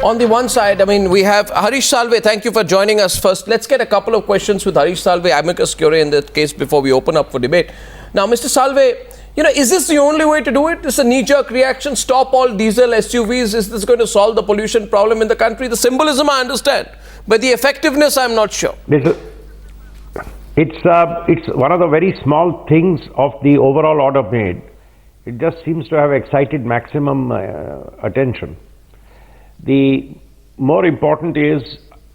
On the one side, I mean, we have Harish Salve. Thank you for joining us first. Let's get a couple of questions with Harish Salve, amicus curiae in that case before we open up for debate. Now, Mr. Salve, you know, is this the only way to do it? Is a knee-jerk reaction, stop all diesel SUVs? Is this going to solve the pollution problem in the country? The symbolism I understand, but the effectiveness I'm not sure. It's one of the very small things of the overall order made. It just seems to have excited maximum attention. The more important is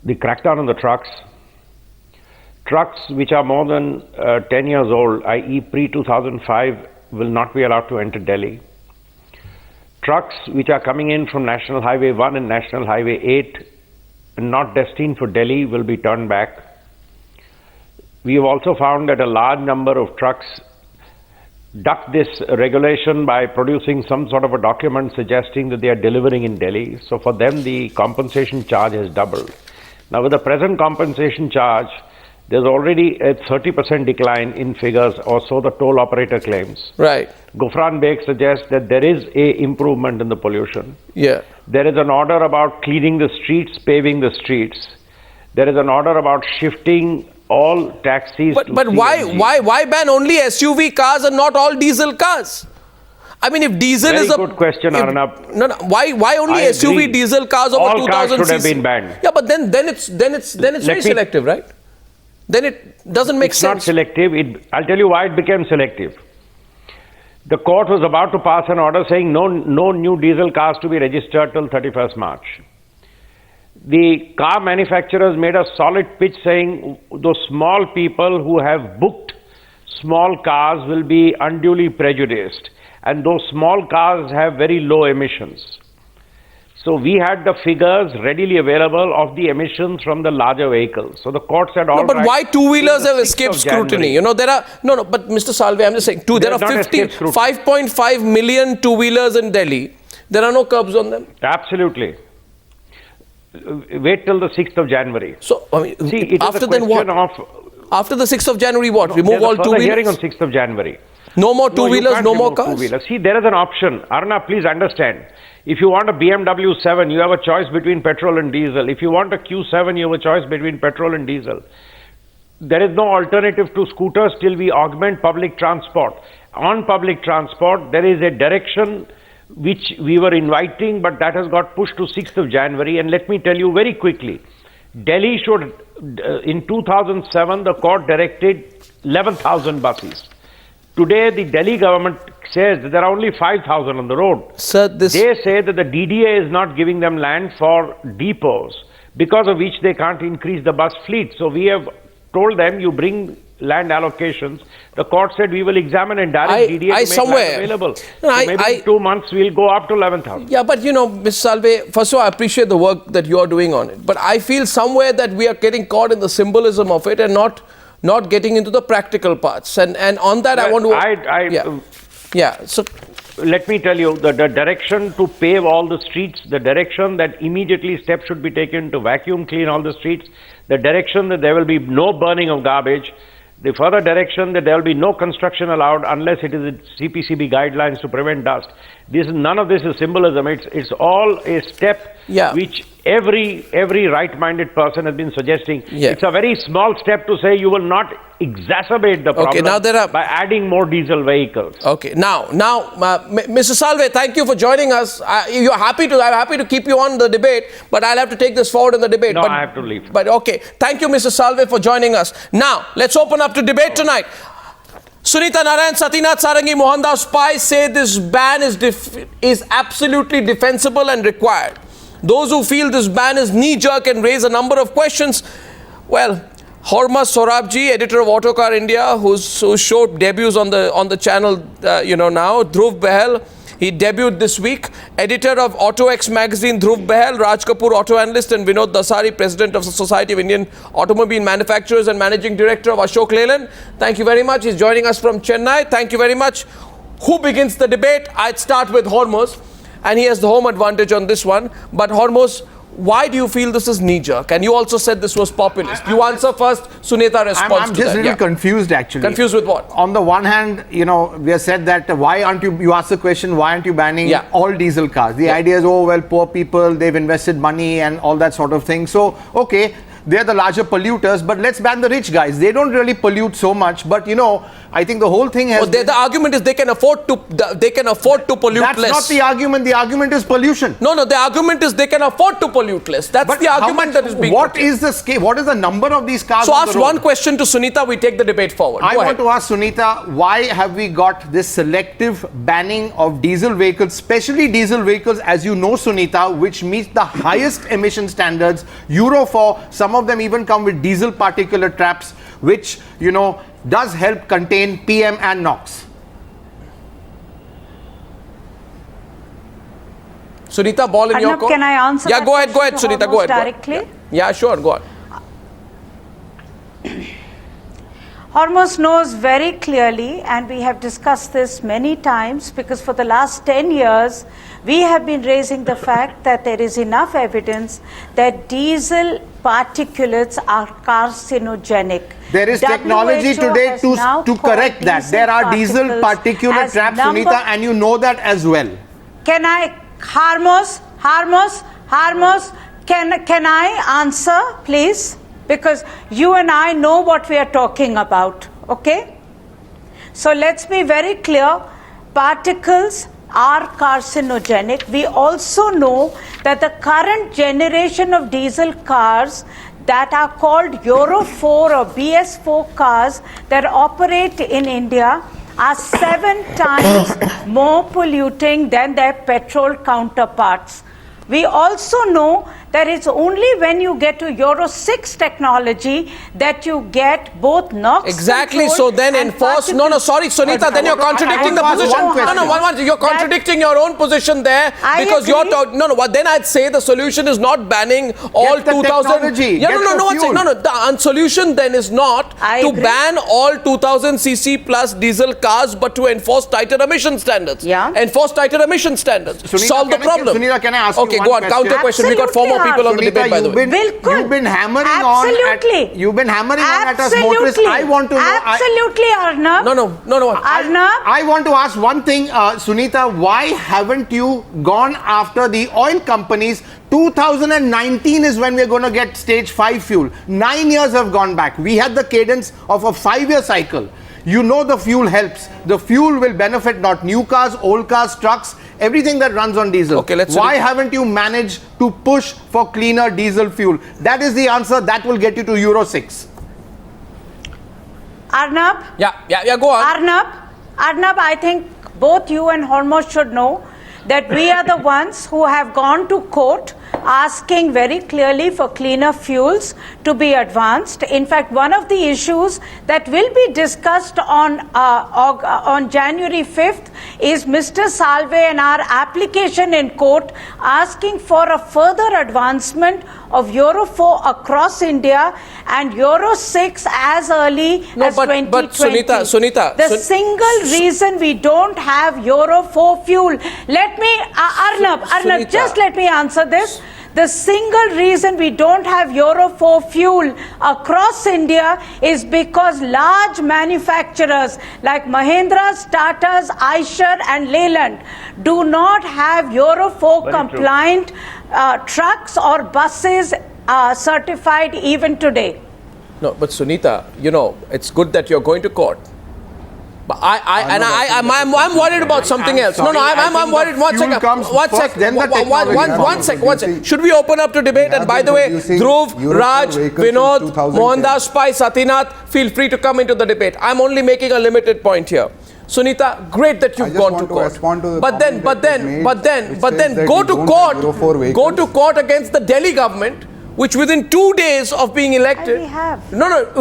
the crackdown on the trucks. Trucks which are more than 10 years old, i.e. pre-2005, will not be allowed to enter Delhi. Trucks which are coming in from National Highway 1 and National Highway 8 and not destined for Delhi will be turned back. We have also found that a large number of trucks duck this regulation by producing some sort of a document suggesting that they are delivering in Delhi. So for them, the compensation charge has doubled. Now, with the present compensation charge, there's already a 30% decline in figures, or so the toll operator claims. Right. Gufran Beg suggests that there is a improvement in the pollution. Yeah. There is an order about cleaning the streets, paving the streets. There is an order about shifting all taxis. But why ban only SUV cars and not all diesel cars? I mean, if diesel Very is a good question, Arnab. No. Why only I SUV agree. diesel cars over all 2000 cars should have cc? been banned. Yeah, but then it's very selective, right? Then it doesn't make sense. It's not selective. I'll tell you why it became selective. The court was about to pass an order saying no new diesel cars to be registered till 31st March. The car manufacturers made a solid pitch saying those small people who have booked small cars will be unduly prejudiced, and those small cars have very low emissions. So we had the figures readily available of the emissions from the larger vehicles. So the court said, all right. But why two-wheelers have escaped scrutiny? You know, there are, but Mr. Salve, I'm just saying, there are 5.5 million two-wheelers in Delhi. There are no curbs on them. Absolutely. Wait till the 6th of January. So, I mean, see, after then what? After the 6th of January, what? Remove all two-wheelers? Hearing on 6th of January. No more two-wheelers, no more cars? See, there is an option. Arnab, please understand. If you want a BMW 7, you have a choice between petrol and diesel. If you want a Q7, you have a choice between petrol and diesel. There is no alternative to scooters till we augment public transport. On public transport, there is a direction which we were inviting, but that has got pushed to 6th of January. And let me tell you very quickly, Delhi should, in 2007, the court directed 11,000 buses. Today, the Delhi government says that there are only 5,000 on the road. Sir, they say that the DDA is not giving them land for depots, because of which they can't increase the bus fleet. So we have told them, you bring land allocations. The court said we will examine and direct DDA to make land available. So maybe in 2 months we'll go up to 11,000. Yeah, but you know, Mr. Salve, first of all, I appreciate the work that you are doing on it. But I feel somewhere that we are getting caught in the symbolism of it and not getting into the practical parts. And on that, I want to... So let me tell you, the direction to pave all the streets, the direction that immediately steps should be taken to vacuum clean all the streets, the direction that there will be no burning of garbage, the further direction that there will be no construction allowed unless it is CPCB guidelines to prevent dust. None of this is symbolism. It's all a step which every right-minded person has been suggesting. It's a very small step to say you will not exacerbate the problem by adding more diesel vehicles. Okay, now, Mr. Salve, thank you for joining us. I'm happy to keep you on the debate, but I'll have to take this forward in the debate. No, I have to leave. But okay, thank you, Mr. Salve, for joining us. Now, let's open up to debate tonight. Sunita Narain, Satinath Sarangi, Mohandas Pai say this ban is absolutely defensible and required. Those who feel this ban is knee-jerk and raise a number of questions, well, Hormazd Sorabjee, editor of Autocar India, whose show debuts on the channel, now, Dhruv Behel, he debuted this week. Editor of AutoX magazine, Dhruv Behel, Raj Kapoor, auto analyst, and Vinod Dasari, president of the Society of Indian Automobile Manufacturers and managing director of Ashok Leyland. Thank you very much. He's joining us from Chennai. Thank you very much. Who begins the debate? I'd start with Hormazd, and he has the home advantage on this one. But Hormazd, why do you feel this is knee-jerk? And you also said this was populist. You answer first, Sunita responds I'm to just that. a little confused actually. Confused with what? On the one hand, we have said that why aren't you asked the question, why aren't you banning all diesel cars? The idea is, oh, well, poor people, they've invested money and all that sort of thing. So, okay, they're the larger polluters, but let's ban the rich guys. They don't really pollute so much, but I think the whole thing has. The argument is they can afford to pollute That's less. not the argument. The argument is pollution. No, the argument is they can afford to pollute less. That's the argument that is being. What is the scale? What is the number of these cars? So on ask the road? one question to Sunita. We take the debate forward. I want to ask Sunita, why have we got this selective banning of diesel vehicles, especially diesel vehicles, as you know, Sunita, which meet the highest emission standards, Euro 4. Some of them even come with diesel particulate traps, which does help contain PM and NOx. Sunita, ball in your court. Can I answer? Yeah, that go ahead, question Sunita, to go ahead. directly. Yeah, sure, go on. Hormazd knows very clearly, and we have discussed this many times, because for the last 10 years, we have been raising the fact that there is enough evidence that diesel particulates are carcinogenic. There is technology WHO today to correct that. There are diesel particulate traps, Sunita, and you know that as well. Can I, Hormazd, can I answer, please? Because you and I know what we are talking about, okay? So let's be very clear. Particles are carcinogenic. We also know that the current generation of diesel cars that are called Euro 4 or BS4 cars that operate in India are 7 times more polluting than their petrol counterparts. We also know that it's only when you get to Euro 6 technology that you get both NOx. Exactly. So then enforce. No, sorry, Sunita. Then you're contradicting the position. You're contradicting your own position there because you're talking. Then I'd say the solution is not banning all 2000. Yeah, no. The solution then is not to ban all 2000 cc plus diesel cars, but to enforce tighter emission standards. Yeah. Enforce tighter emission standards. Sunita, solve the problem. Sunita, can I ask you Okay, go on. Counter question. We got 4 more people on the debate, by the way. You've been hammering on at us motorists. I want to know. Absolutely, Arnab. No. Arnab. I want to ask one thing, Sunita. Why haven't you gone after the oil companies? 2019 is when we're going to get stage 5 fuel. 9 years have gone back. We had the cadence of a 5-year cycle. You know the fuel helps. The fuel will benefit not new cars, old cars, trucks, everything that runs on diesel. Okay, Why haven't you managed to push for cleaner diesel fuel? That is the answer. That will get you to Euro 6. Arnab? Yeah, go on. Arnab, I think both you and Hormazd should know that we are the ones who have gone to court asking very clearly for cleaner fuels to be advanced. In fact, one of the issues that will be discussed on January 5th is Mr. Salve and our application in court asking for a further advancement of Euro 4 across India and Euro 6 as early as 2020. But Sunita. The single reason we don't have Euro 4 fuel, Arnab, just let me answer this. The single reason we don't have Euro 4 fuel across India is because large manufacturers like Mahindra's, Tata's, Eicher and Leyland do not have Euro 4 compliant trucks or buses certified even today. No, but Sunita, it's good that you're going to court. But I'm worried about something else. I'm worried. One second. Should we open up to debate? And by the way, Dhruv, Raj, Vinod, Mohandas Pai, Satinath, feel free to come into the debate. I'm only making a limited point here. Sunita, great that you've gone to court. But then go to court against the Delhi government, which within 2 days of being elected,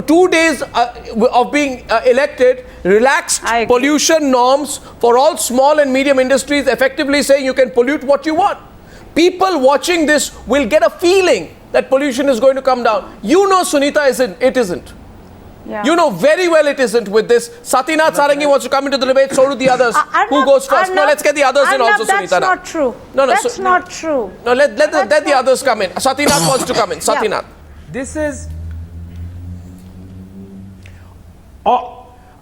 2 days of being elected, relaxed pollution norms for all small and medium industries, effectively saying you can pollute what you want. People watching this will get a feeling that pollution is going to come down. Sunita, it isn't. Yeah. You know very well it isn't with this. Satinath Sarangi wants to come into the debate, so do the others. Who goes first? No, let's get the others in also, That's Sunita. not true. No, that's not true. No, let the others come in. Satinath wants to come in. Satinath. This is...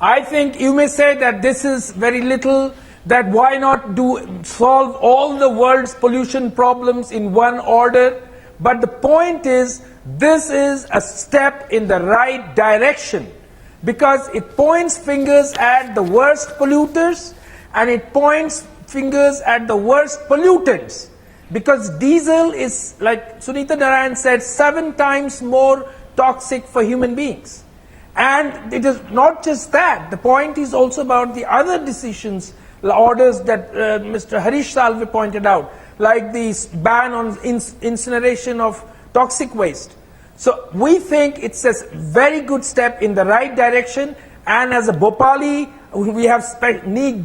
I think you may say that this is very little, that why not solve all the world's pollution problems in one order? But the point is, this is a step in the right direction because it points fingers at the worst polluters and it points fingers at the worst pollutants. Because diesel is, like Sunita Narain said, 7 times more toxic for human beings. And it is not just that. The point is also about the other decisions, orders that Mr. Harish Salve pointed out, like the ban on incineration of toxic waste. So we think it's a very good step in the right direction. And as a Bhopali, we have need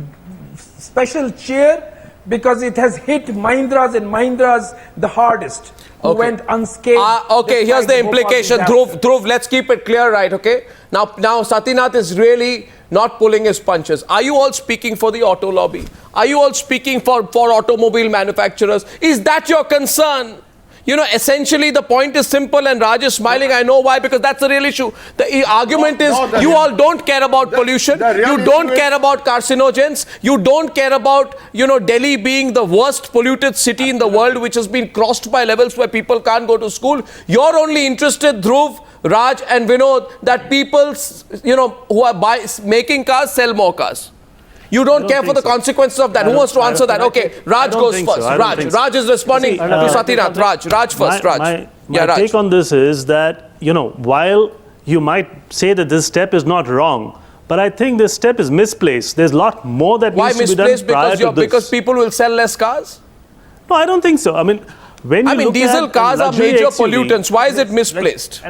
special cheer because it has hit Mahindras and Mahindras the hardest. Who went unscathed. Okay, here's the implication. Dhruv, let's keep it clear, right? Okay. Now Satinath is really not pulling his punches. Are you all speaking for the auto lobby? Are you all speaking for automobile manufacturers? Is that your concern? You know, essentially the point is simple and Raj is smiling. I know why, because that's the real issue. The argument is you all don't care about pollution. You don't care about carcinogens. You don't care about, Delhi being the worst polluted city in the world, which has been crossed by levels where people can't go to school. You're only interested, Dhruv, Raj and Vinod, that people, who are making cars sell more cars. You don't care for the consequences of that. Who wants to answer that? Okay, Raj goes first. Raj is responding to Satinath. Raj first. Raj. My take on this is that, while you might say that this step is not wrong, but I think this step is misplaced. There's a lot more that needs to be done prior to this. Because people will sell less cars? No, I don't think so. I mean, diesel cars are major pollutants. Why is it misplaced?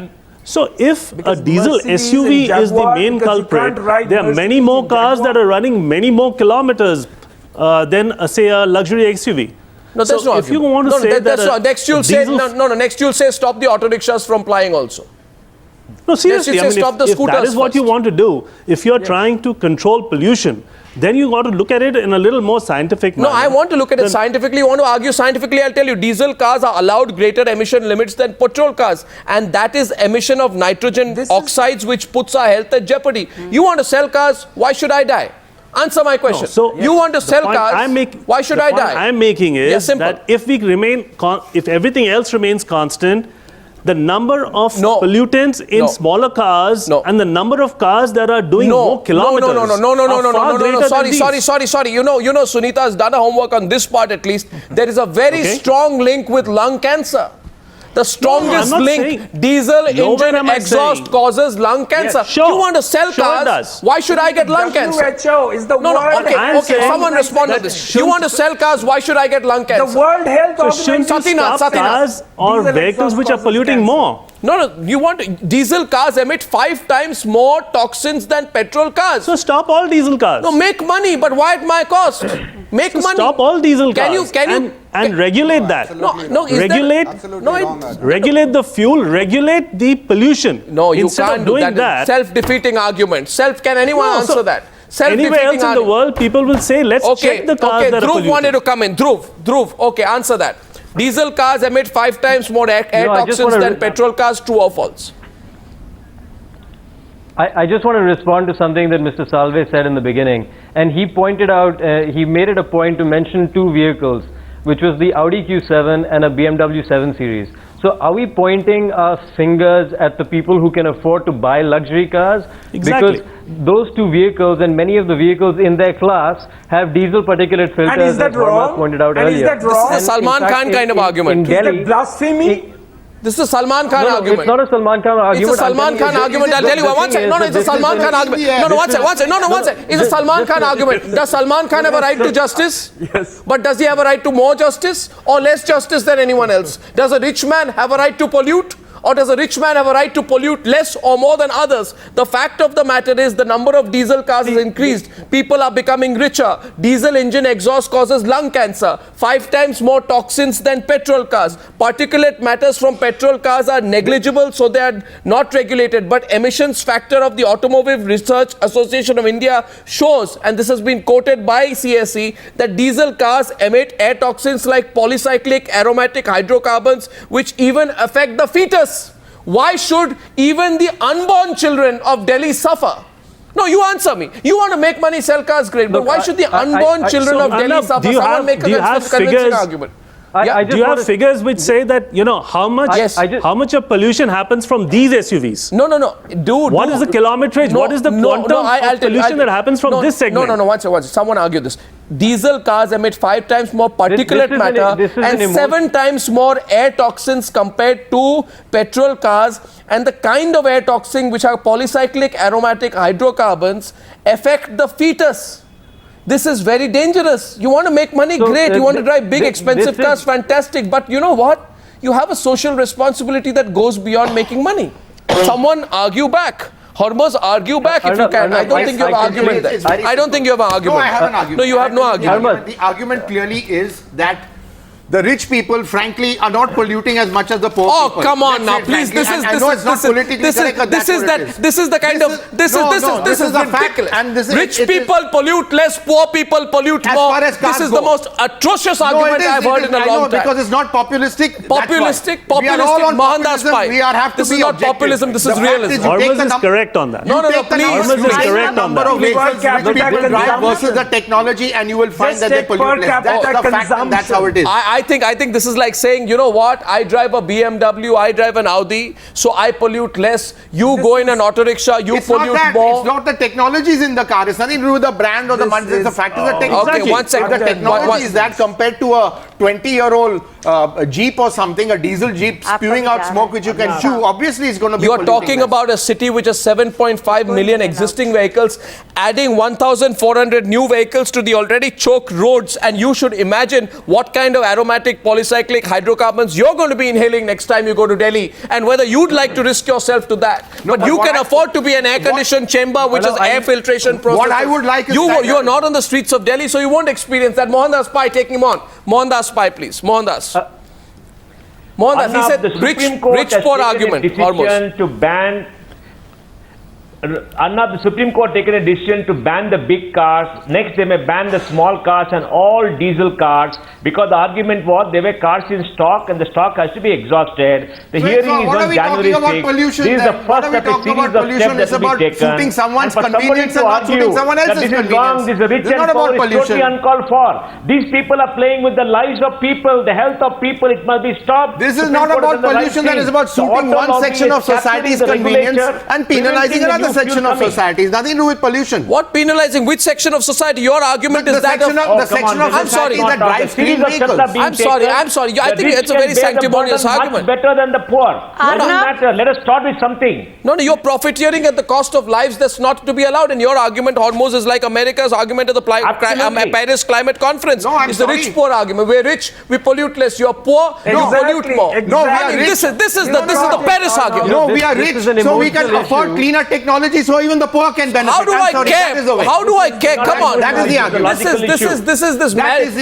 So if a diesel SUV is the main culprit, there are many more cars that are running many more kilometers than, say, a luxury XUV. No, that's not. If you want to say that next you'll say next you'll say stop the auto rickshaws from plying also. No, seriously, if that is what you want to do, if you're trying to control pollution, then you got to look at it in a little more scientific manner. No, I want to look at it scientifically. You want to argue scientifically, I'll tell you, diesel cars are allowed greater emission limits than petrol cars. And that is emission of nitrogen oxides, which puts our health at jeopardy. You want to sell cars, why should I die? Answer my question. No, so you want to sell cars, why should I die? The point I'm making is that if everything else remains constant, the number of pollutants in smaller cars and the number of cars that are doing more kilometers Sorry. You know, Sunita has done a homework on this part at least. There is a very strong link with lung cancer. The strongest link, diesel engine exhaust causes lung cancer. Yes, sure. You want to sell cars, why should I get lung cancer? WHO is the Okay, someone respond to this. You want to sell cars, why should I get lung cancer? The World Health Organization. Stop cars or vehicles which are polluting more. No, you want diesel cars emit 5 times more toxins than petrol cars. So stop all diesel cars. No, make money, but why at my cost? Make money. Stop all diesel cars. And regulate that. Regulate the fuel, regulate the pollution. No, you Instead can't of do doing that. Self-defeating argument. Can anyone answer that? Anywhere else in the world, people will say, let's check the cars that are polluting. Dhruv wanted to come in. Dhruv, okay, answer that. Diesel cars emit 5 times more air toxins than petrol cars, true or false? I just want to respond to something that Mr. Salve said in the beginning. And he pointed out, he made it a point to mention 2 vehicles, which was the Audi Q7 and a BMW 7 Series. So are we pointing our fingers at the people who can afford to buy luxury cars? Exactly. Because those 2 vehicles and many of the vehicles in their class have diesel particulate filters, and is that as Hormazd pointed out earlier. Is that wrong? This is a Salman Khan kind of argument. In Delhi, blasphemy? This is a Salman Khan argument. It's not a Salman Khan argument. It's a Salman Khan argument. I'll tell you. One second. No, it's a Salman Khan argument. No, one second. It's a Salman Khan argument. Does Salman Khan have a right to justice? Yes. But does he have a right to more justice or less justice than anyone else? Does a rich man have a right to pollute Or does a rich man have a right to pollute less or more than others? The fact of the matter is the number of diesel cars has increased. People are becoming richer. Diesel engine exhaust causes lung cancer. 5 times more toxins than petrol cars. Particulate matters from petrol cars are negligible, so they are not regulated. But emissions factor of the Automobile Research Association of India shows, and this has been quoted by CSE, that diesel cars emit air toxins like polycyclic aromatic hydrocarbons, which even affect the fetus. Why should even the unborn children of Delhi suffer? No, you answer me. You want to make money, sell cars, great. But why should the unborn children of Delhi suffer? Someone make a convincing argument. Do you have figures which say that, how much of pollution happens from these SUVs? No, dude. What is the kilometrage? What is the quantum of pollution that happens from this segment? No, one second. Someone argue this. Diesel cars emit 5 times more particulate matter and 7 times more air toxins compared to petrol cars, and the kind of air toxin which are polycyclic aromatic hydrocarbons affect the fetus. This is very dangerous. You want to make money, great. You want to drive big, expensive cars, fantastic. But you know what? You have a social responsibility that goes beyond making money. Someone argue back. Hormazd, argue back if you can. I don't think you have an argument there. I don't think you have an argument. No, I have an argument. No, you have no argument. The argument clearly is that the rich people, frankly, are not polluting as much as the poor people. Oh, come on now, please. This is the kind of ridiculous. And rich people pollute less, poor people pollute more. This is the most atrocious argument I've heard in a long time. Because it's not populistic. Populistic. Mohandas Pai. This is not populism. This is realism. Hormazd is correct on that. No, please. Hormazd is correct on that. Rich people drive versus the technology, and you will find that they pollute less. That's the fact, and that's how it is. I think this is like saying, you know what, I drive a BMW, I drive an Audi, so I pollute less. You go in an auto rickshaw, you pollute more. It's not the technologies in the car. It's nothing to do with the brand or the money. It's the fact is the technology. Okay, 1 second. The technology is that compared to a 20-year-old Jeep or something, a diesel Jeep spewing out smoke which you can chew, obviously it's going to be You are talking about a city which has 7.5 million existing vehicles, adding 1,400 new vehicles to the already choked roads, and you should imagine what kind of aromatic polycyclic hydrocarbons you're going to be inhaling next time you go to Delhi, and whether you'd like to risk yourself to that. But you can afford to be an air-conditioned chamber which is air filtration process. What I would like is you are not on the streets of Delhi, so you won't experience that. Mohandas Pai, taking him on. Mohandas Pai, please. Mohandas, he said rich poor argument. To ban Arnab, the Supreme Court taken a decision to ban the big cars. Next, they may ban the small cars and all diesel cars, because the argument was there were cars in stock and the stock has to be exhausted. The hearing is on January 6th. This is the first of a series of steps that will be taken. Shooting someone's and for somebody to argue that this is wrong, this is rich and poor, is totally uncalled for. These people are playing with the lives of people, the health of people. It must be stopped. This is not about pollution. That is about suiting one section of society's convenience and penalizing another section of society. It's nothing to do with pollution. What penalizing? Which section of society? Your argument is that the section of society that drives clean vehicles. I'm sorry. I think it's a very sanctimonious argument. Much better than the poor. Doesn't matter. Let us start with something. No, you're profiteering at the cost of lives. That's not to be allowed. And your argument, Hormuzd, is like America's argument at the Paris Climate Conference. No, I'm it's the rich-poor argument. We're rich, we pollute less. You're poor, you pollute more. No, we are rich. This is the Paris argument. No, we are rich, so we can afford cleaner technology, so even the poor can benefit. How do I care? How do I care? Come on. That is the argument.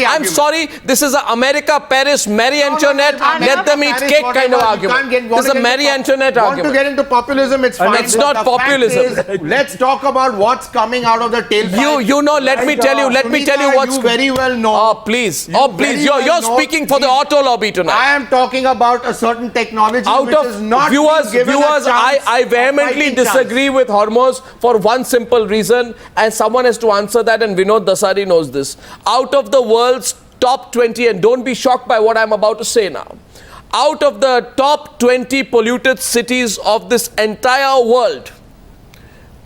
I'm sorry. This is a America, Paris, Marie Antoinette, let them eat cake kind of argument. This is a Marie Antoinette argument. Want to get into populism? It's fine. It's not populism. Let's talk about what's coming out of the tailpipe. You know. Let me tell you what's. You very well know. Oh please. You're speaking for the auto lobby tonight. I am talking about a certain technology which is not viewers, I vehemently disagree with Hormozd for one simple reason, and someone has to answer that, and Vinod Dasari knows this. Out of the world's top 20, and don't be shocked by what I'm about to say now, out of the top 20 polluted cities of this entire world,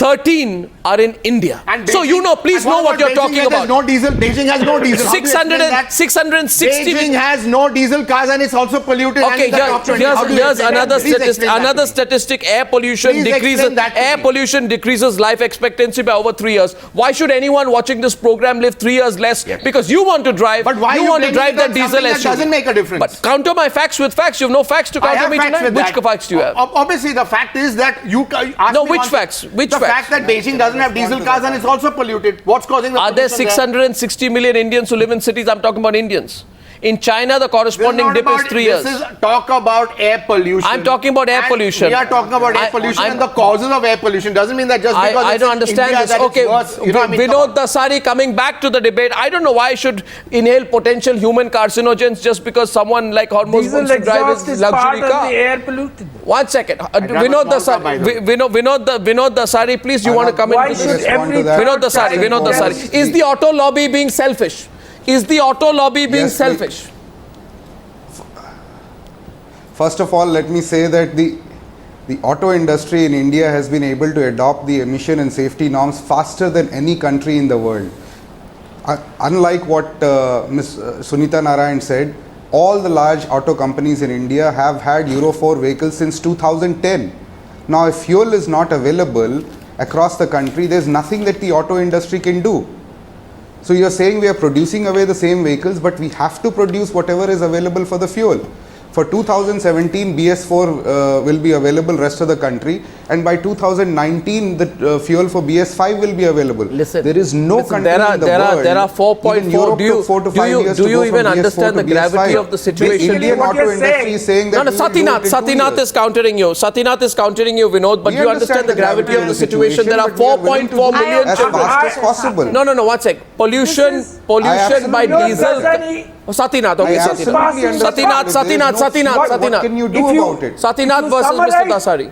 13 are in India. And So you know, please know what you're talking about. No diesel. Beijing has no diesel. How do you explain that? 660 Beijing has no diesel cars and it's also polluted. Okay, and in the top 20. How do you here's explain another that? Please statistic. explain that Another to me. statistic: air pollution Please decreases. explain that to Air me. pollution decreases life expectancy by over 3 years. Why should anyone watching this program live 3 years less? Yes. Because you want to drive. But why you you want to blaming drive it that on diesel something that SUV? doesn't make a difference? But counter my facts with facts. You have no facts to I counter have me facts tonight. with Which that. facts do you have? Obviously, the fact is that you ask No, me which one- facts? Which the facts? fact that Beijing doesn't have diesel cars and it's also polluted. What's causing the Are there pollution 660 million Indians who live in cities? I'm talking about Indians. In China, the corresponding dip is 3 years. This is talk about air pollution. I'm talking about air And pollution. We are talking about air pollution and the causes of air pollution. Doesn't mean that just because I it's don't in understand India this. that Okay, it's worse. You know what I mean? Come Vinod on. Dasari coming back to the debate. I don't know why I should inhale potential human carcinogens just because someone like Hormuzd Diesel wants to drive exhaust his is part luxury of car. the air polluted. 1 second. drive a Vinod small car, by the way. Dasari, Vinod Dasari, please, you want to come Why into should this? every Vinod Dasari, child Vinod have- Dasari. Is the auto lobby being selfish? Is the auto lobby being Yes, selfish? First of all, let me say that the auto industry in India has been able to adopt the emission and safety norms faster than any country in the world. Unlike what Ms. Sunita Narain said, all the large auto companies in India have had Euro 4 vehicles since 2010. Now, if fuel is not available across the country, there's nothing that the auto industry can do. So you're saying we are producing away the same vehicles, but we have to produce whatever is available for the fuel. For 2017, BS4 will be available rest of the country, and by 2019, the fuel for BS5 will be available. Listen, there is no country in the world. There are 4.4. Even Europe took 4 to 5 years to do you go even from BS4 understand to the gravity BS5. of the situation? The Indian What auto you're industry saying- is saying that No, we will do it in 2 Satinath years. is countering you. Satinath is countering you, Vinod, but We you understand the gravity of the situation. There are but we are willing to 4.4 do it million as children. fast as possible. No, 1 sec. Pollution This is- by absolutely diesel. understand. Oh, Satinath, okay, I Satinath. absolutely understand. Satinath, If there is no Satinath, fuel, Satinath. What can you do If you- about it? Satinath If you versus Mr. summarize- Dasari.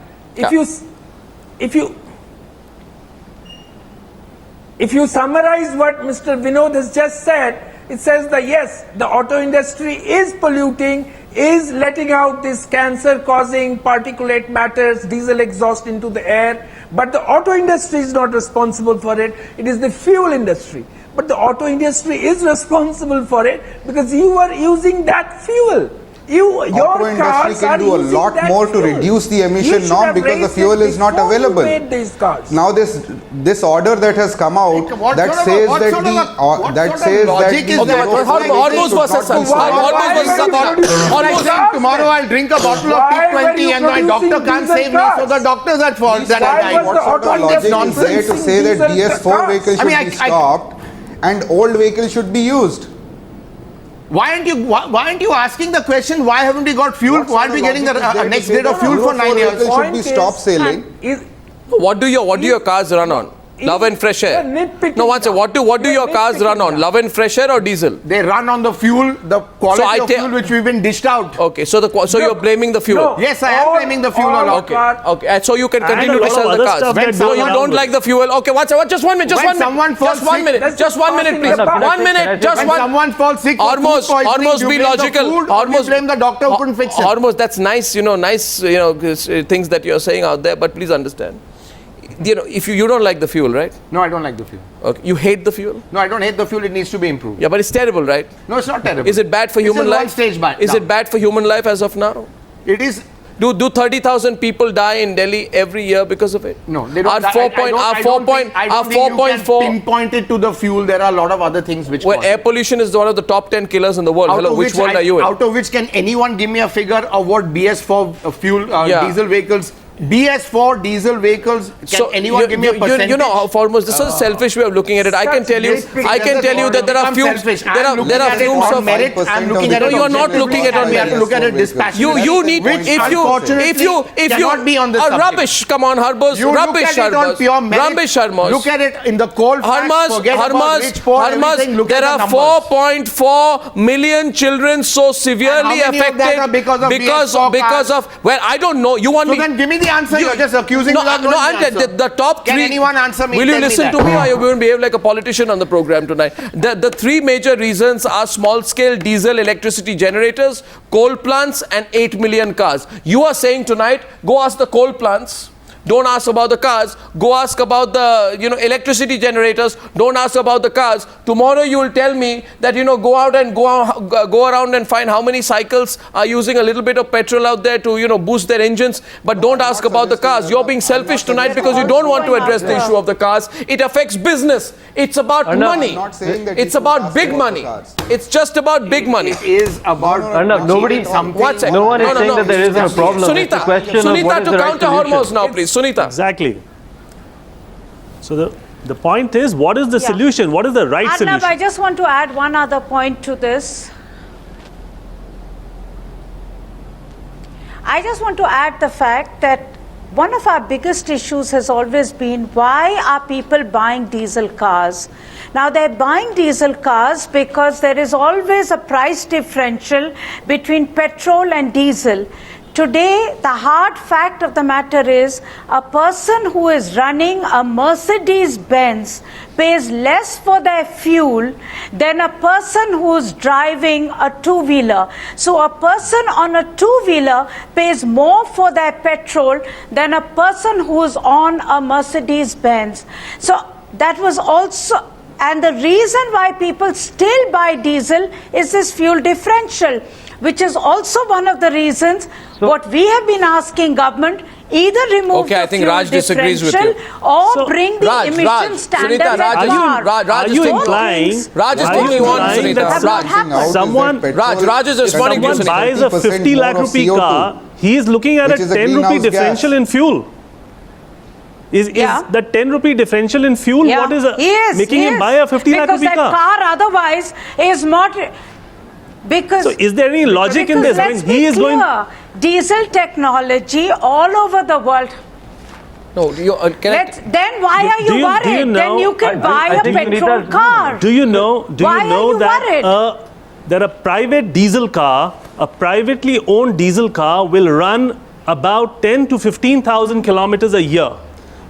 If you summarize what Mr. Vinod has just said, it says that yes, the auto industry is polluting, is letting out this cancer-causing particulate matters, diesel exhaust into the air, but the auto industry is not responsible for it. It is the fuel industry. But the auto industry is responsible for it because you are using that fuel. Your Auto industry cars can are do a using lot that more to fuel. reduce the You emission should norm have because the raised fuel it is not before you available. made these cars. Now this order that has come out What that sort of says what that sort the of what that sort of says that logic the is that? Euro 4 Hormuzd vehicles versus should not be Satinath. sold. Hormuzd versus Satinath. Like saying tomorrow I'll drink a bottle of Why were T20 you and my doctor producing can't diesel save me, so cars? the doctor's at fault that Why I died. was What the sort of auto logic is industry there to say that producing BS4 diesel vehicles should I mean, be stopped and old vehicles should be used? Why aren't you asking the question? Why haven't we got fuel? What Why sort are we of getting the logic is there to next say grade of that fuel for Euro 9 4 years? vehicles should be stopped selling? What do your cars run on? Love and fresh air. nitpicking No, one second. What do You're your cars run on? nitpicking. Love and fresh air or diesel? They run on the fuel, the quality I of fuel which we've been dished out. Okay, so you're blaming the fuel. No. Yes, I am blaming the fuel a lot. Okay, okay. And so you can And continue a to lot sell of the other cars. stuff No, that you goes don't around like the fuel. Okay, just 1 minute, just When 1 minute. someone falls Just 1 sick- minute. That's Just 1 minute, passing please. the buck. 1 minute. Just When one. someone falls sick from Hormuzd, food poisoning, Hormuzd, you be blame logical. the food, or you blame the doctor who couldn't fix it. Hormuzd, that's nice, things that you're saying out there, but please understand. If you don't like the fuel, right? No, I don't like the fuel. Okay, you hate the fuel? No, I don't hate the fuel. It needs to be improved. Yeah, but it's terrible, right? No, it's not terrible. Is it bad for human It's in life? one stage bad. Is it bad for human life as of now? It is. Do 30,000 people die in Delhi every year because of it? No, they don't. Our I don't think you can 4.4. pinpoint it to the fuel. There are a lot of other things which. Well, cause air it. pollution is one of the top 10 killers in the world. Out Hello, of which world are you in? Out of which, can anyone give me a figure of what BS4 fuel diesel vehicles? BS4 diesel vehicles. Can anyone give me a percentage? You know how Hormuzd, this is a selfish way of looking at it. I can tell you that there are fumes. There are fumes of merit. I'm looking at it. You are not looking at it on We have to merit. look at it dispassionately. You need Which if you cannot be on this subject. rubbish. Come on, Hormuzd. You Rubbish, look at it on pure Hormuzd. merit. Rubbish, Hormuzd. Look at it in the cold facts. Forget about rich, poor, everything. Look there at are the numbers. 4.4 million children so severely And how many of that are affected because of because BS4 of well, I don't know. You want So me? then give me the answer. You're just accusing me without knowing the answer. The top Can three. anyone answer me? Will you Tell me listen that. to me, or you will behave like a politician on the program tonight? The three major reasons are small-scale diesel electricity generators, coal plants, and 8 million cars. You are saying tonight, go ask the coal plants. Don't ask about the cars. Go ask about the, electricity generators. Don't ask about the cars. Tomorrow you will tell me that, go out and go around and find how many cycles are using a little bit of petrol out there to, boost their engines. But don't ask about the cars. You're being selfish tonight because you don't want to address the issue of the cars. It affects business. It's about money. I'm not saying that It's you should about ask big about money. the cars. It's just about big money. It is about Arnab, nobody, One second. no one is saying that there isn't a problem. It's a question of what Sunita, is to the right counter solution. Hormozd now, please. Sunita. Exactly. So the point is, what is the solution? What is the right Arnab, solution? I just want to add one other point to this. I just want to add the fact that one of our biggest issues has always been, why are people buying diesel cars? Now they're buying diesel cars because there is always a price differential between petrol and diesel. Today, the hard fact of the matter is, a person who is running a Mercedes-Benz pays less for their fuel than a person who is driving a two-wheeler. So a person on a two-wheeler pays more for their petrol than a person who is on a Mercedes-Benz. So that was also, and the reason why people still buy diesel is this fuel differential, which is also one of the reasons what we have been asking government, either remove the I think fuel Raj disagrees with you. differential or bring the emission standards Sunita, at par. Raj Are is you thinking- implying? Raj is are you thinking on, implying Sunita. that Have not happened. Someone- Raj is responding to someone Sunita. buys a 50 lakh rupee car, he is looking at a which is a 10 rupee greenhouse differential gas. in fuel. Is the 10 rupee differential in fuel what is making him buy a 50 lakh because rupee that car otherwise is not. Because So is there any logic in because this? I let's mean, he be is going. clear, diesel technology all over the world. No, Then why are you do you worried? know- Then you can buy I a think petrol Sunita's- car. Do you know Why are you worried? that a private diesel car, a privately owned diesel car will run about 10 to 15,000 kilometers a year,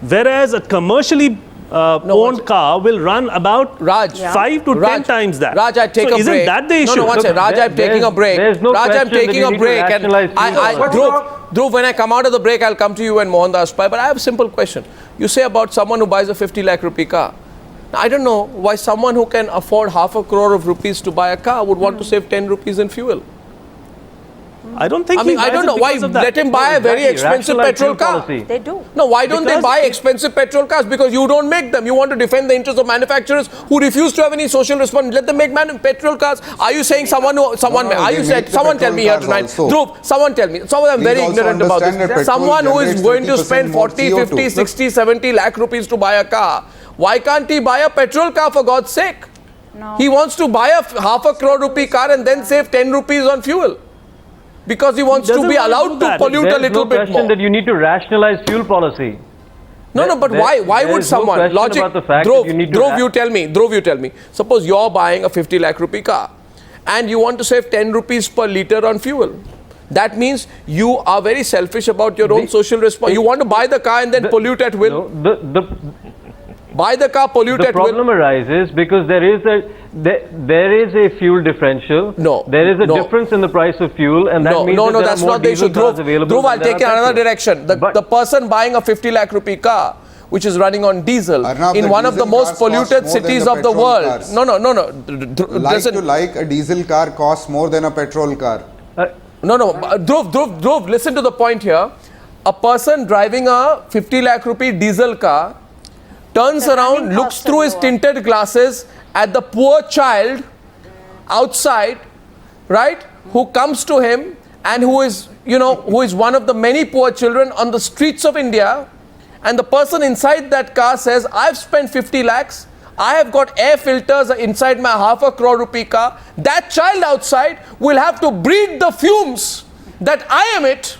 whereas a commercially owned car will run about 5 to 10 times that. Raj, I take so a isn't break. that the issue? No, one second. Raj, I'm taking a break. There's no Raj, I'm question that taking you a need to break. And rationalize fuel Dhruv, when I come out of the break, I'll come to you and Mohandas Pai. But I have a simple question. You say about someone who buys a 50 lakh rupee car. Now, I don't know why someone who can afford half a crore of rupees to buy a car would want to save 10 rupees in fuel. I don't think. I mean, I don't know why. Let him buy a very expensive petrol car. They do. No, why don't they buy expensive petrol cars? Because you don't make them. You want to defend the interests of manufacturers who refuse to have any social responsibility. Let them make petrol cars. Are you saying someone tell me here tonight? Dhruv, someone tell me. Some of them very ignorant about this. Someone who is going to spend 40, 50, 60, 70 lakh rupees to buy a car. Why can't he buy a petrol car for God's sake? No. He wants to buy a half a crore rupee car and then save 10 rupees on fuel. Because he wants to be allowed to pollute a little bit more. There's no question that you need to rationalize fuel policy. No, but why would someone logic? Dhruv, you tell me. Suppose you're buying a 50 lakh rupee car and you want to save 10 rupees per litre on fuel. That means you are very selfish about your own social responsibility. You want to buy the car and then pollute at will. Buy the car, pollute at will. The problem arises because there is a fuel differential. No. There is a difference in the price of fuel, and that means that that's there are more not the issue. diesel cars available. Dhruv, I'll take it another direction. The person buying a 50 lakh rupee car, which is running on diesel, Arnab, in one of the most polluted cities of the world. Cars. No. Like a diesel car costs more than a petrol car. Dhruv, listen to the point here. A person driving a 50 lakh rupee diesel car turns around, looks through his tinted glasses at the poor child outside, right, who comes to him and who is one of the many poor children on the streets of India, and the person inside that car says, I've spent 50 lakhs, I have got air filters inside my half a crore rupee car. That child outside will have to breathe the fumes that I emit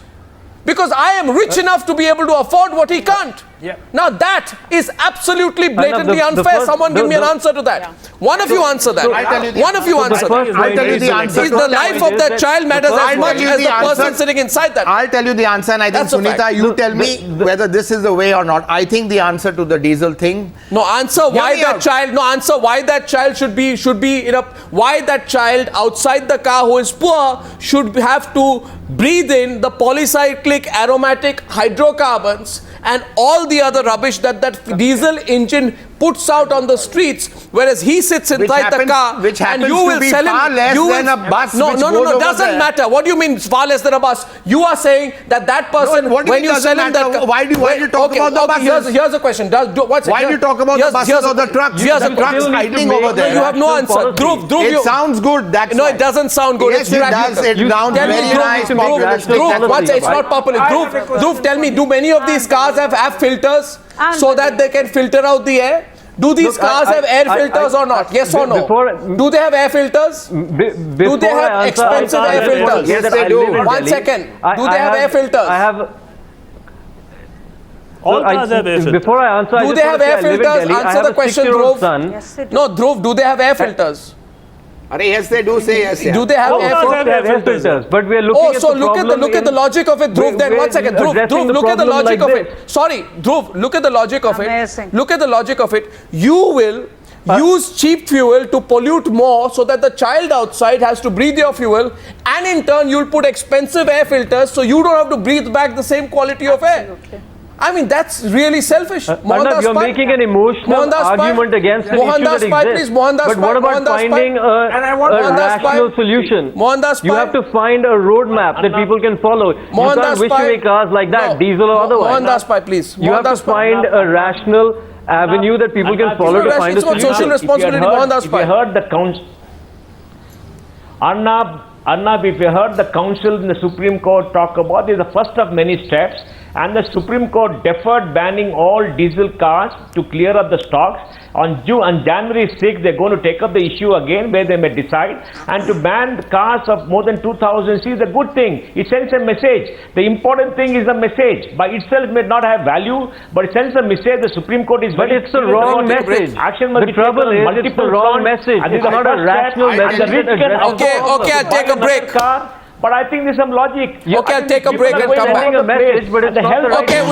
because I am rich enough to be able to afford what he can't. Yeah. Now that is absolutely blatantly the unfair. first- Someone give me an answer to that. One of you answer that. I'll tell you the One of you answer. answer first that. I'll tell you the answer. Is the life of that child matters as I'll much tell you as the the person answer. sitting inside that. I'll tell you the answer, and I think, That's a fact. Sunita, you tell me whether this is the way or not. I think the answer to the diesel thing. No, answer why me that out. child. No, answer why that child should be why that child outside the car who is poor should have to breathe in the polycyclic aromatic hydrocarbons and all the other rubbish that diesel engine puts out on the streets, whereas he sits inside the car which and happens you will to be sell him. far less than a bus No, which no, goes no, over doesn't there. matter. What do you mean far less than a bus? You are saying that person No, what do you when mean you sell doesn't him that matter? car. Why do you talk about the buses? Here's a question. Why do you talk about the buses or the trucks? Here's The a trucks question. idling over there. You have no answer. Policy. Dhruv, It you. sounds good. That's No, why. it doesn't sound good. Yes, It's it practical. does. It sounds Tell me, very Dhruv, nice. It's not popular. I have a Dhruv, tell me, do many of these cars have filters so that they can filter out the air? Do these Look, cars have air filters or not? Yes or no? Do they have air filters? Do they have expensive air filters? Yes, they do. 1 second. Do they have air filters? I have. All cars have air filters. Before I answer, Do they have air filters? Answer the question, Dhruv. Son. Yes, they do. No, Dhruv, do they have air filters? Yes, they do say yes. Do they have All air cars filters? have They have air filters, but we are looking Oh, at so the look at the logic of it, Dhruv. Then 1 second, Dhruv, look at the logic of it. Sorry, Dhruv, look at the logic of it. Amazing. Look at the logic of it. You will use cheap fuel to pollute more so that the child outside has to breathe your fuel, and in turn you'll put expensive air filters so you don't have to breathe back the same quality of air. I mean, that's really selfish. Arnab, you're making an emotional argument against an issue Mohandas that Pai, exists. please, Mohandas But what Pai, about Mohandas Pai. finding And I want a Mohandas Pai. rational solution? Mohandas You Pai. have to find a roadmap that people can follow. You Mohandas can't wish Pai. away cars like that, No. diesel or otherwise. Mohandas Pai, please. You have to Mohandas Pai. find a rational avenue that people can follow to find a It's about social solution. responsibility. Mohandas If Pai. you heard the council, Arnab, if you heard the council in the Supreme Court talk about, this is the first of many steps, and the Supreme Court deferred banning all diesel cars to clear up the stocks. On January 6th, they're going to take up the issue again, where they may decide, and to ban cars of more than 2,000 cc is a good thing. It sends a message. The important thing is the message. By itself may not have value, but it sends a message. The Supreme Court is But very it's the clear wrong about it. message. Action must The be taken trouble on is, it's multiple the wrong fronts, message. and It's this is not the a first rational step, message and the rich that can addresses Okay, afford okay, to I'll take buy a break. another car. But I think there's some logic. Okay, I'll take a break and come back. a message, but it's the not health the right Okay,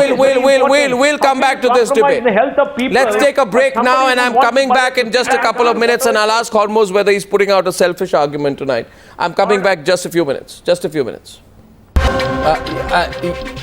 we'll come back to this debate. The health of people. Let's take a break now, and I'm coming back in just a couple of minutes, and I'll ask Hormozd whether he's putting out a selfish argument tonight. I'm coming back just a few minutes. Just a few minutes.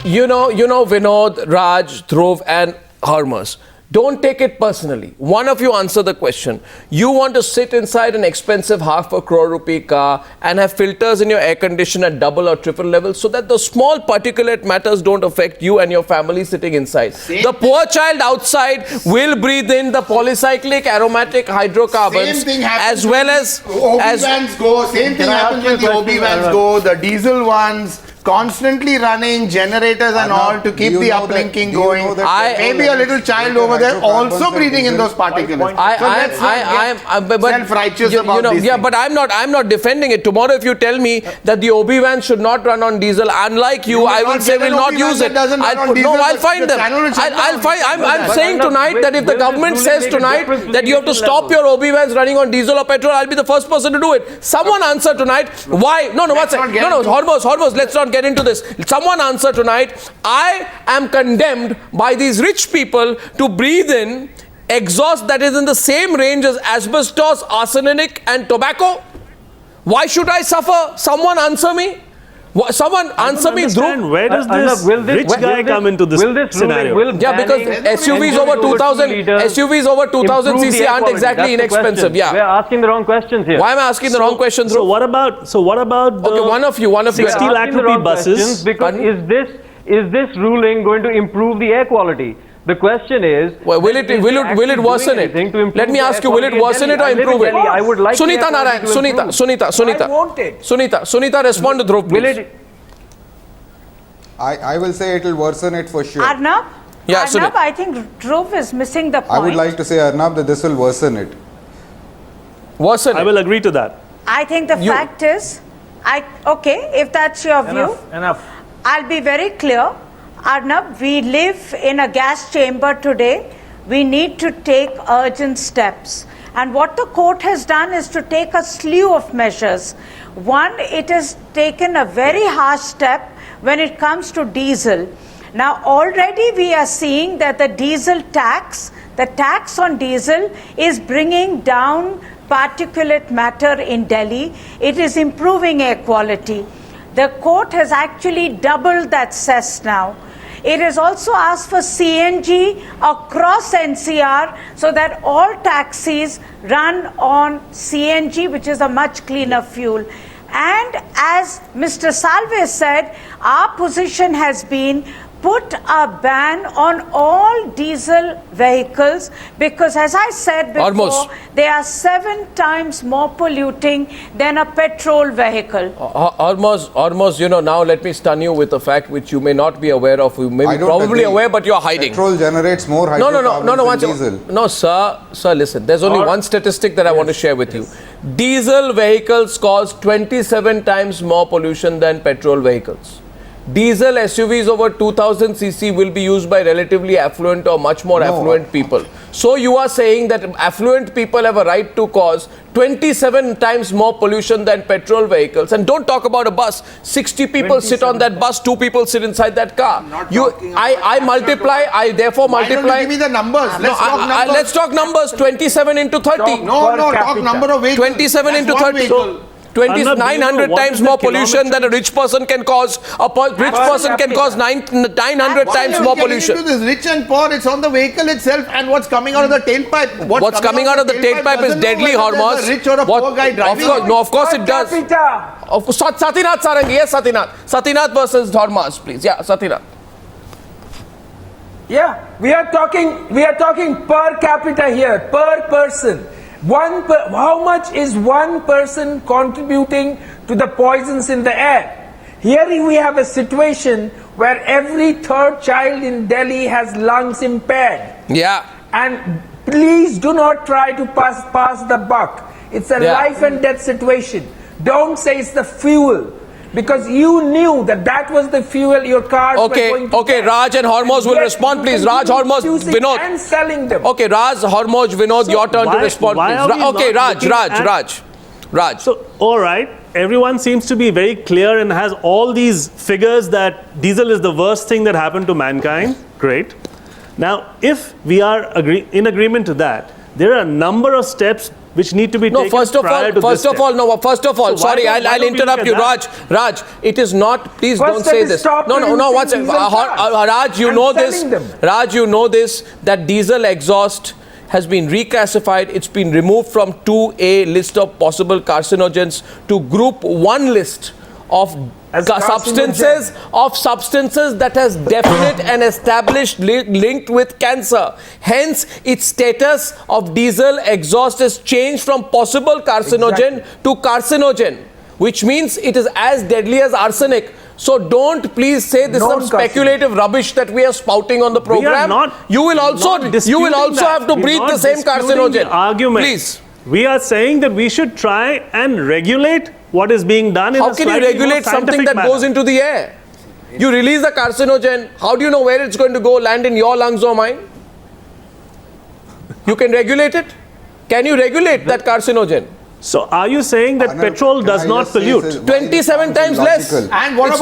You know, Vinod, Raj, Dhruv, and Hormozd. Don't take it personally. One of you answer the question. You want to sit inside an expensive ₹500 crore car and have filters in your air conditioner at double or triple level so that the small particulate matters don't affect you and your family sitting inside. The poor child outside will breathe in the polycyclic aromatic hydrocarbons Same thing happens as well as OB vans go. Same thing happens when the OB vans go. The diesel ones constantly running generators and all to keep the uplinking going. Maybe a little child over there also breathing in those particulates. Self-righteous about this. Yeah, but I'm not defending it. Tomorrow, if you tell me that the OB vans should not run on diesel, unlike you, I will say will not use it. I'll find them. I'm saying tonight that if the government says tonight that you have to stop your OB vans running on diesel or petrol, I'll be the first person to do it. Someone answer tonight why? No, Hormozd, let's not get into this. Someone answer tonight. I am condemned by these rich people to breathe in exhaust that is in the same range as asbestos, arsenic and tobacco. Why should I suffer? Someone answer me. Someone answer me, Dhruv. Where does this rich guy come into this scenario? Yeah, because SUVs over 2,000 cc aren't exactly inexpensive. Yeah. We're asking the wrong questions here. Why am I asking the wrong questions? So what about the Okay, one of you 60 lakh rupee buses? Because is this ruling going to improve the air quality? The question is, well, will it worsen it? Let me ask you, will it worsen it or improve it? I would like Sunita Narain, Sunita. I want it. Sunita, respond to Dhruv, please. I will say it will worsen it for sure. Arnab? Yeah, Arnab, Sunita. I think Dhruv is missing the point. I would like to say, Arnab, that this will worsen it. Worsen I it. will agree to that. I think the fact is, okay, if that's your view, Enough. I'll be very clear. Arnab, we live in a gas chamber today. We need to take urgent steps. And what the court has done is to take a slew of measures. One, it has taken a very harsh step when it comes to diesel. Now, already we are seeing that the diesel tax, the tax on diesel is bringing down particulate matter in Delhi. It is improving air quality. The court has actually doubled that cess now. It has also asked for CNG across NCR so that all taxis run on CNG, which is a much cleaner fuel. And as Mr. Salve said, our position has been put a ban on all diesel vehicles because, as I said before, they are 7 times more polluting than a petrol vehicle. Hormazd, you know, now let me stun you with a fact which you may not be aware of. You may be probably aware, but you are hiding. Petrol generates more hydrocarbons than diesel. No, sir, listen. There's only one statistic that I want to share with you. Diesel vehicles cause 27 times more pollution than petrol vehicles. Diesel SUVs over 2000 cc will be used by relatively affluent or much more affluent people. So you are saying that affluent people have a right to cause 27 times more pollution than petrol vehicles. And don't talk about a bus. 60 people sit on that bus, 2 people sit inside that car. I therefore multiply. Why don't you give me the numbers? Let's talk numbers. 27 into 30. Talk number of vehicles. 27 into 30. 900 times more pollution than a rich person can cause. A rich person can cause 900 times more pollution. Into this rich and poor, it's on the vehicle itself and what's coming out of the tailpipe. What's coming out of the tailpipe is deadly, Hormazd. Rich or a poor guy driving. Of course it does. Of course, Satinath Sarangi, yes, Satinath. Satinath versus Hormazd, please. Yeah, Satinath. Yeah, we are talking per capita here, per person. How much is one person contributing to the poisons in the air? Here we have a situation where every 3rd child in Delhi has lungs impaired. Yeah. And please do not try to pass the buck. It's a life and death situation. Don't say it's the fuel. Because you knew that was the fuel your cars were going to get. Raj and Hormazd will respond, please. Raj, Hormazd, Vinod. And selling them. Okay, Raj, Hormazd, Vinod, your turn to respond, please. Raj. So, all right. Everyone seems to be very clear and has all these figures that diesel is the worst thing that happened to mankind. Great. Now, if we are in agreement to that, there are a number of steps which need to be taken First of all, sorry, I'll interrupt you, Raj, it is not, please don't say this. Raj, you know this. Raj, you know this, that diesel exhaust has been reclassified. It's been removed from 2A list of possible carcinogens to Group 1 list of substances that has definite and established linked with cancer. Hence, its status of diesel exhaust is changed from possible carcinogen to carcinogen, which means it is as deadly as arsenic. So don't please say this some speculative rubbish that we are spouting on the program. You will also have to breathe the same carcinogen. Argument. Please. We are saying that we should try and regulate what is being done in a slightly more scientific manner. How can you regulate something that goes into the air? You release the carcinogen, how do you know where it's going to go, land in your lungs or mine? You can regulate it? Can you regulate that carcinogen? So are you saying that petrol does not pollute? 27 times less. And what it's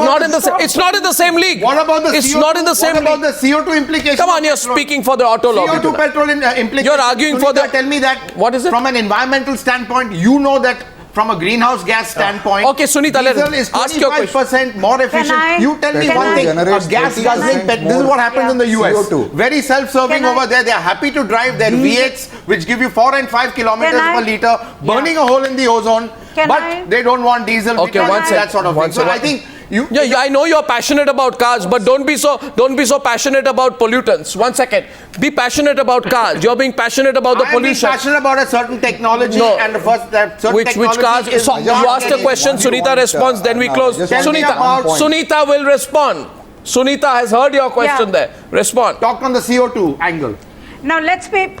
not in the same league. What about the CO2? Not in the same league. What about the CO2 implications? Come on, you're speaking for the auto lobby. CO2 petrol implications. You're arguing for the... Tell me that. What is it? From an environmental standpoint, you know that from a greenhouse gas standpoint, okay, Sunita, diesel is 25% more efficient. You tell me one thing, a gas guzzling pet, this is what happens in the US. CO2. Very self-serving over there. They are happy to drive their V8s, which give you 4 and 5 kilometers per liter, burning a hole in the ozone, but they don't want diesel because that sort of thing. So I think I know you're passionate about cars, but don't be so passionate about pollutants. 1 second. Be passionate about cars. You're being passionate about the pollution. I'm passionate about a certain technology and which cars? You asked a question, Sunita responds, then we close. Sunita will respond. Sunita has heard your question there. Respond. Talk on the CO2 angle. Now let's be...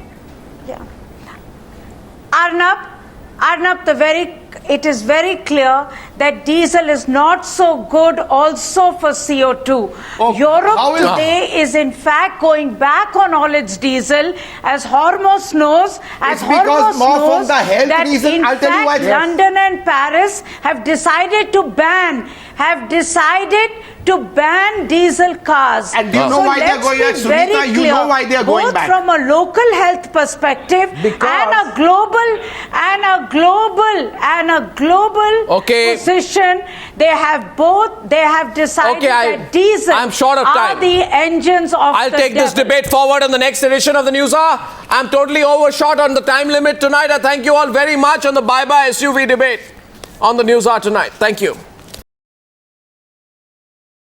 Arnab, the very it is very clear that diesel is not so good also for CO2. Oh, how Europe is- today is in fact going back on all its diesel, as Hormazd knows, It's because more from the health that reason. in I'll tell you why. fact London and Paris have decided to ban diesel cars. And do you know why they're going back, let's be very Sunita? You clear, know why they're going both back. from a local health perspective and a global Okay. position. They have decided Okay, that diesel I'm short of are time. the engines of I'll the take this devil. debate forward on the next edition of the Newshour. I'm totally overshot on the time limit tonight. I thank you all very much on the Bye-Bye SUV debate on the Newshour tonight. Thank you.